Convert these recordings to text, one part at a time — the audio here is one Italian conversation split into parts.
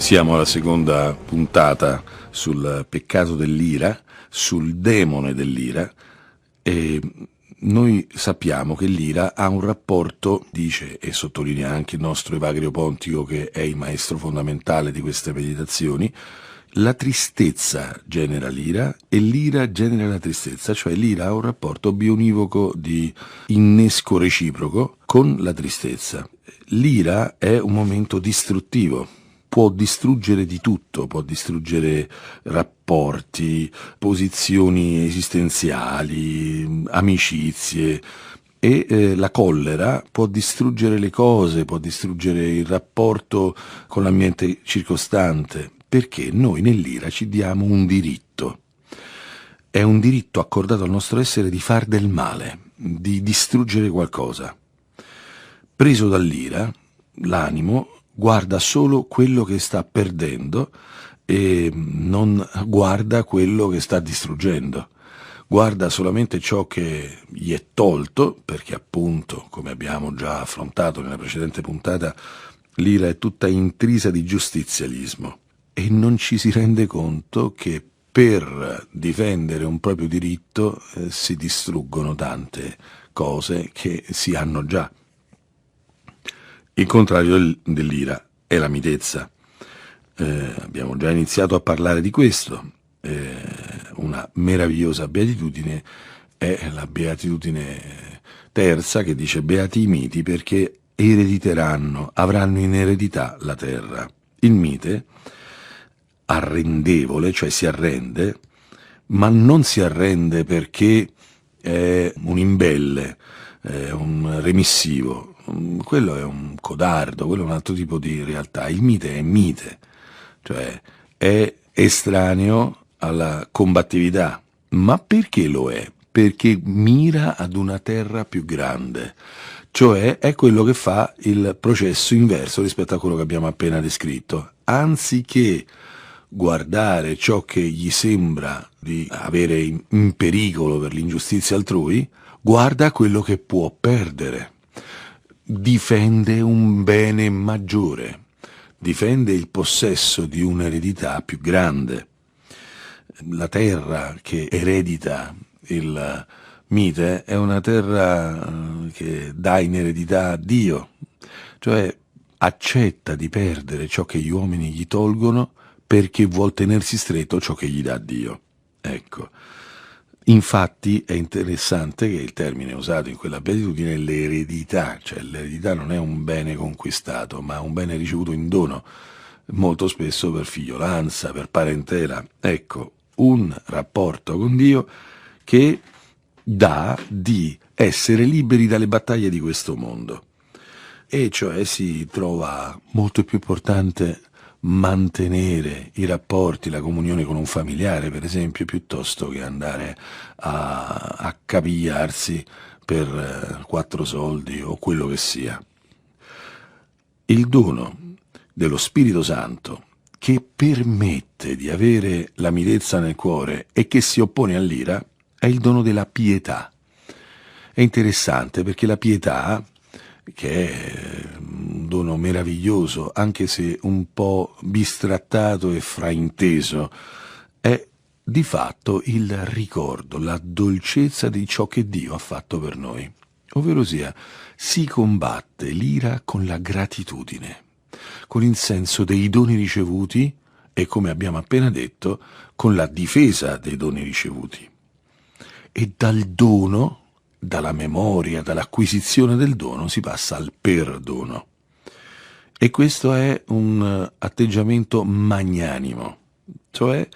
Siamo alla seconda puntata sul peccato dell'ira, sul demone dell'ira, e noi sappiamo che l'ira ha un rapporto, dice e sottolinea anche il nostro Evagrio Pontico, che è il maestro fondamentale di queste meditazioni: la tristezza genera l'ira e l'ira genera la tristezza, cioè l'ira ha un rapporto bionivoco di innesco reciproco con la tristezza. L'ira è un momento distruttivo, può distruggere di tutto, può distruggere rapporti, posizioni esistenziali, amicizie, e la collera può distruggere le cose, può distruggere il rapporto con l'ambiente circostante, perché noi nell'ira ci diamo un diritto. È un diritto accordato al nostro essere di far del male, di distruggere qualcosa. Preso dall'ira, l'animo guarda solo quello che sta perdendo e non guarda quello che sta distruggendo. Guarda solamente ciò che gli è tolto, perché appunto, come abbiamo già affrontato nella precedente puntata, l'ira è tutta intrisa di giustizialismo e non ci si rende conto che per difendere un proprio diritto si distruggono tante cose che si hanno già. Il contrario dell'ira è la mitezza. Abbiamo già iniziato a parlare di questo. Una meravigliosa beatitudine è la beatitudine terza, che dice: beati i miti perché erediteranno, avranno in eredità la terra. Il mite, arrendevole, cioè si arrende, ma non si arrende perché è un imbelle, è un remissivo. Quello è un codardo, quello è un altro tipo di realtà. Il mite è mite, cioè è estraneo alla combattività. Ma perché lo è? Perché mira ad una terra più grande, cioè è quello che fa il processo inverso rispetto a quello che abbiamo appena descritto. Anziché guardare ciò che gli sembra di avere in pericolo per l'ingiustizia altrui, guarda quello che può perdere. Difende un bene maggiore, difende il possesso di un'eredità più grande. La terra che eredita il mite è una terra che dà in eredità a Dio, cioè accetta di perdere ciò che gli uomini gli tolgono perché vuol tenersi stretto ciò che gli dà Dio. Ecco. Infatti è interessante che il termine usato in quella beatitudine è l'eredità, cioè l'eredità non è un bene conquistato, ma un bene ricevuto in dono, molto spesso per figliolanza, per parentela. Ecco, un rapporto con Dio che dà di essere liberi dalle battaglie di questo mondo. E cioè si trova molto più importante mantenere i rapporti, la comunione con un familiare, per esempio, piuttosto che andare a accapigliarsi per 4 soldi o quello che sia. Il dono dello Spirito Santo, che permette di avere la mitezza nel cuore e che si oppone all'ira, è il dono della pietà. È interessante perché la pietà, che è un dono meraviglioso, anche se un po' bistrattato e frainteso, è di fatto il ricordo, la dolcezza di ciò che Dio ha fatto per noi. Ovverosia, si combatte l'ira con la gratitudine, con il senso dei doni ricevuti e, come abbiamo appena detto, con la difesa dei doni ricevuti. E dal dono, dalla memoria, dall'acquisizione del dono, si passa al perdono. E questo è un atteggiamento magnanimo, cioè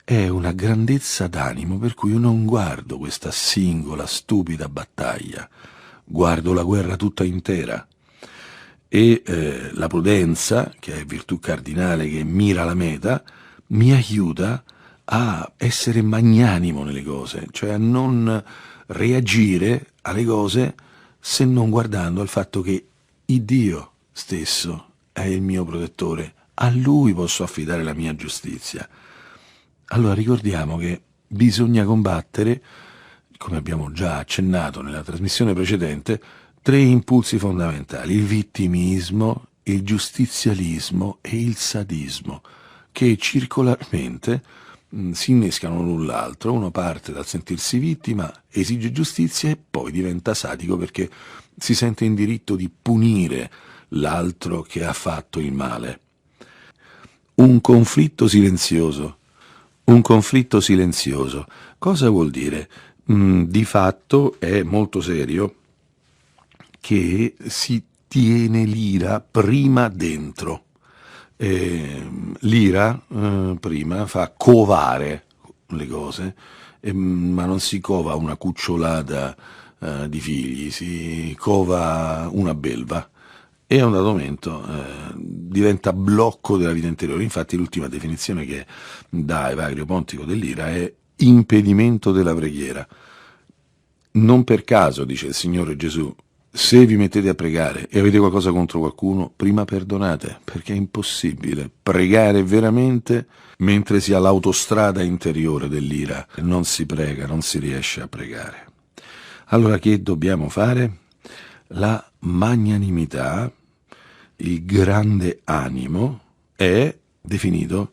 è una grandezza d'animo per cui io non guardo questa singola, stupida battaglia, guardo la guerra tutta intera. E la prudenza, che è virtù cardinale che mira la meta, mi aiuta a essere magnanimo nelle cose, cioè a non reagire alle cose se non guardando al fatto che il Dio stesso è il mio protettore, a Lui posso affidare la mia giustizia. Allora ricordiamo che bisogna combattere, come abbiamo già accennato nella trasmissione precedente, 3 impulsi fondamentali: il vittimismo, il giustizialismo e il sadismo, che circolarmente si innescano l'un l'altro. Uno parte dal sentirsi vittima, esige giustizia e poi diventa sadico perché si sente in diritto di punire l'altro che ha fatto il male. Un conflitto silenzioso. Un conflitto silenzioso. Cosa vuol dire? Di fatto è molto serio che si tiene l'ira prima dentro. L'ira prima fa covare le cose, ma non si cova una cucciolata di figli, si cova una belva e a un dato momento diventa blocco della vita interiore. Infatti l'ultima definizione che dà Evagrio Pontico dell'ira è impedimento della preghiera. Non per caso, dice il Signore Gesù, se vi mettete a pregare e avete qualcosa contro qualcuno, prima perdonate, perché è impossibile pregare veramente mentre si ha l'autostrada interiore dell'ira. Non si prega, non si riesce a pregare. Allora che dobbiamo fare? La magnanimità, il grande animo, è definito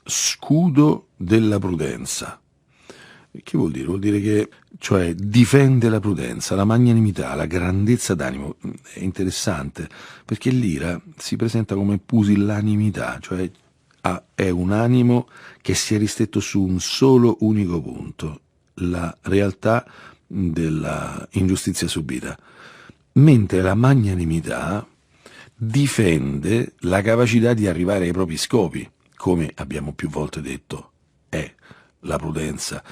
scudo della prudenza. Che vuol dire? Vuol dire che cioè difende la prudenza, la magnanimità, la grandezza d'animo. È interessante perché l'ira si presenta come pusillanimità, cioè è un animo che si è ristretto su un solo unico punto, la realtà della ingiustizia subita, mentre la magnanimità difende la capacità di arrivare ai propri scopi, come abbiamo più volte detto, è la prudenza,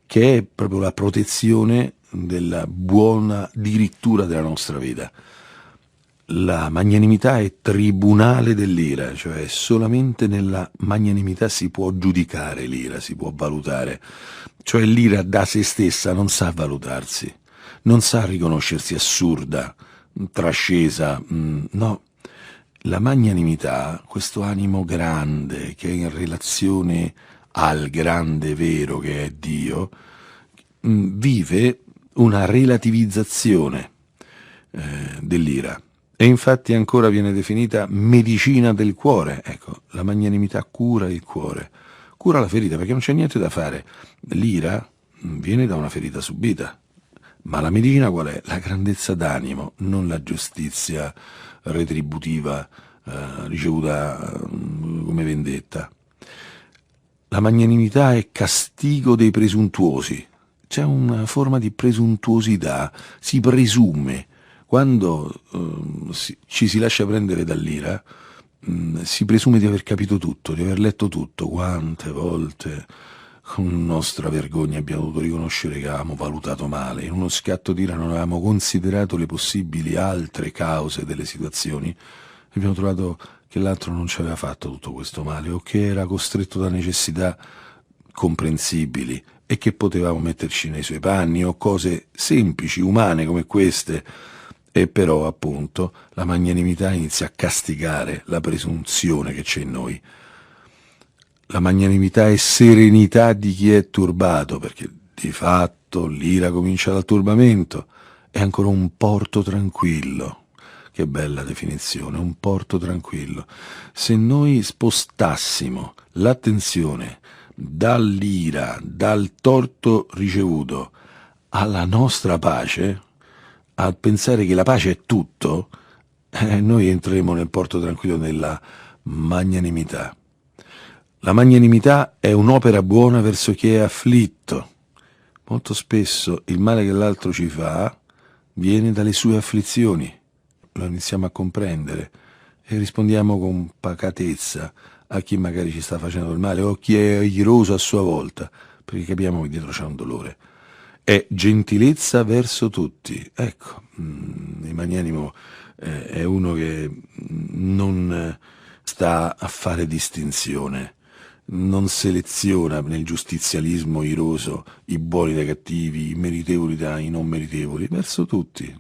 che è proprio la protezione della buona dirittura della nostra vita. La magnanimità è tribunale dell'ira, cioè solamente nella magnanimità si può giudicare l'ira, si può valutare. Cioè l'ira da se stessa non sa valutarsi, non sa riconoscersi assurda, trascesa, no. La magnanimità, questo animo grande che è in relazione al grande vero che è Dio, vive una relativizzazione dell'ira e infatti ancora viene definita medicina del cuore. Ecco, la magnanimità cura il cuore, cura la ferita perché non c'è niente da fare. L'ira viene da una ferita subita, ma la medicina qual è? La grandezza d'animo, non la giustizia retributiva ricevuta come vendetta. La magnanimità è castigo dei presuntuosi. C'è una forma di presuntuosità, si presume. Quando ci si lascia prendere dall'ira, si presume di aver capito tutto, di aver letto tutto. Quante volte con nostra vergogna abbiamo dovuto riconoscere che avevamo valutato male, in uno scatto d'ira non avevamo considerato le possibili altre cause delle situazioni, abbiamo trovato che l'altro non ci aveva fatto tutto questo male o che era costretto da necessità comprensibili e che potevamo metterci nei suoi panni o cose semplici, umane come queste. E però appunto la magnanimità inizia a castigare la presunzione che c'è in noi. La magnanimità è serenità di chi è turbato, perché di fatto l'ira comincia dal turbamento, è ancora un porto tranquillo. Che bella definizione, un porto tranquillo. Se noi spostassimo l'attenzione dall'ira, dal torto ricevuto, alla nostra pace, a pensare che la pace è tutto, noi entreremo nel porto tranquillo della magnanimità. La magnanimità è un'opera buona verso chi è afflitto. Molto spesso il male che l'altro ci fa viene dalle sue afflizioni. Lo iniziamo a comprendere e rispondiamo con pacatezza a chi magari ci sta facendo del male o chi è iroso a sua volta, perché capiamo che dietro c'è un dolore. È gentilezza verso tutti. Ecco, il magnanimo è uno che non sta a fare distinzione, non seleziona nel giustizialismo iroso i buoni dai cattivi, i meritevoli dai non meritevoli, verso tutti.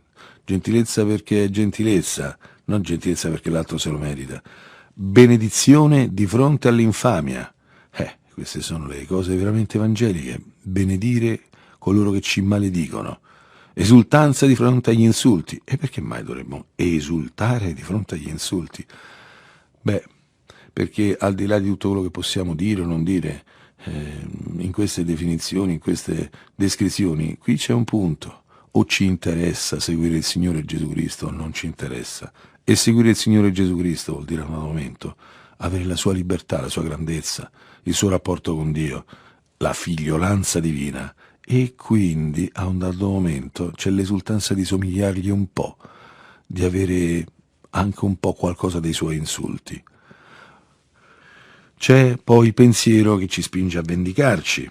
Gentilezza perché è gentilezza, non gentilezza perché l'altro se lo merita. Benedizione di fronte all'infamia. Queste sono le cose veramente evangeliche. Benedire coloro che ci maledicono. esultanza di fronte agli insulti. E perché mai dovremmo esultare di fronte agli insulti? Beh, perché al di là di tutto quello che possiamo dire o non dire, in queste definizioni, in queste descrizioni, qui c'è un punto: o ci interessa seguire il Signore Gesù Cristo o non ci interessa. E seguire il Signore Gesù Cristo vuol dire, a un momento, avere la sua libertà, la sua grandezza, il suo rapporto con Dio, la figliolanza divina, e quindi a un dato momento c'è l'esultanza di somigliargli un po', di avere anche un po' qualcosa dei suoi insulti. C'è poi il pensiero che ci spinge a vendicarci.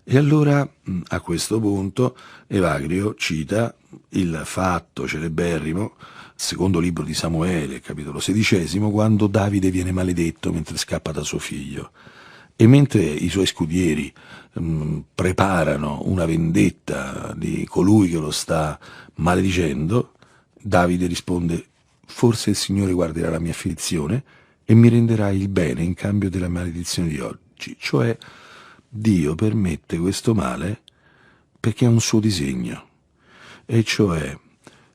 E allora, a questo punto, Evagrio cita il fatto celeberrimo, secondo libro di Samuele, capitolo 16, quando Davide viene maledetto mentre scappa da suo figlio. E mentre i suoi scudieri preparano una vendetta di colui che lo sta maledicendo, Davide risponde: forse il Signore guarderà la mia afflizione e mi renderà il bene in cambio della maledizione di oggi. Cioè, Dio permette questo male perché ha un suo disegno. E cioè,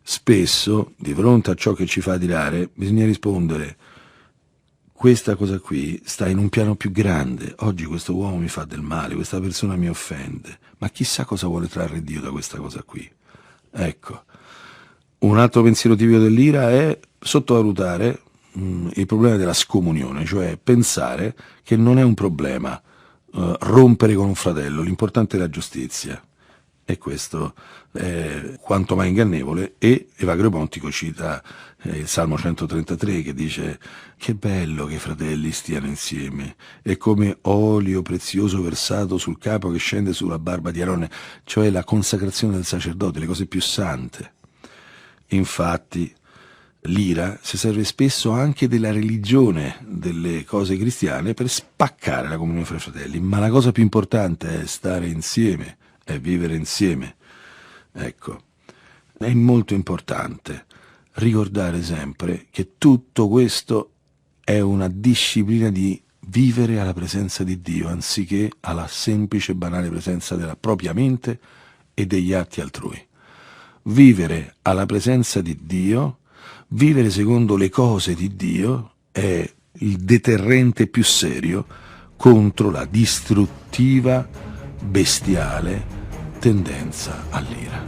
spesso, di fronte a ciò che ci fa tirare, bisogna rispondere: questa cosa qui sta in un piano più grande. Oggi questo uomo mi fa del male, questa persona mi offende, ma chissà cosa vuole trarre Dio da questa cosa qui. Ecco, un altro pensiero tipico dell'ira è sottovalutare il problema della scomunione, cioè pensare che non è un problema rompere con un fratello, l'importante è la giustizia. E questo è quanto mai ingannevole. E Evagrio Pontico cita il Salmo 133, che dice: che bello che i fratelli stiano insieme, è come olio prezioso versato sul capo che scende sulla barba di Aarone, cioè la consacrazione del sacerdote, le cose più sante. Infatti l'ira si serve spesso anche della religione, delle cose cristiane, per spaccare la comunione fra i fratelli, ma la cosa più importante è stare insieme, è vivere insieme. Ecco, è molto importante ricordare sempre che tutto questo è una disciplina di vivere alla presenza di Dio, anziché alla semplice e banale presenza della propria mente e degli atti altrui. Vivere alla presenza di Dio, vivere secondo le cose di Dio, è il deterrente più serio contro la distruttiva, bestiale tendenza all'ira.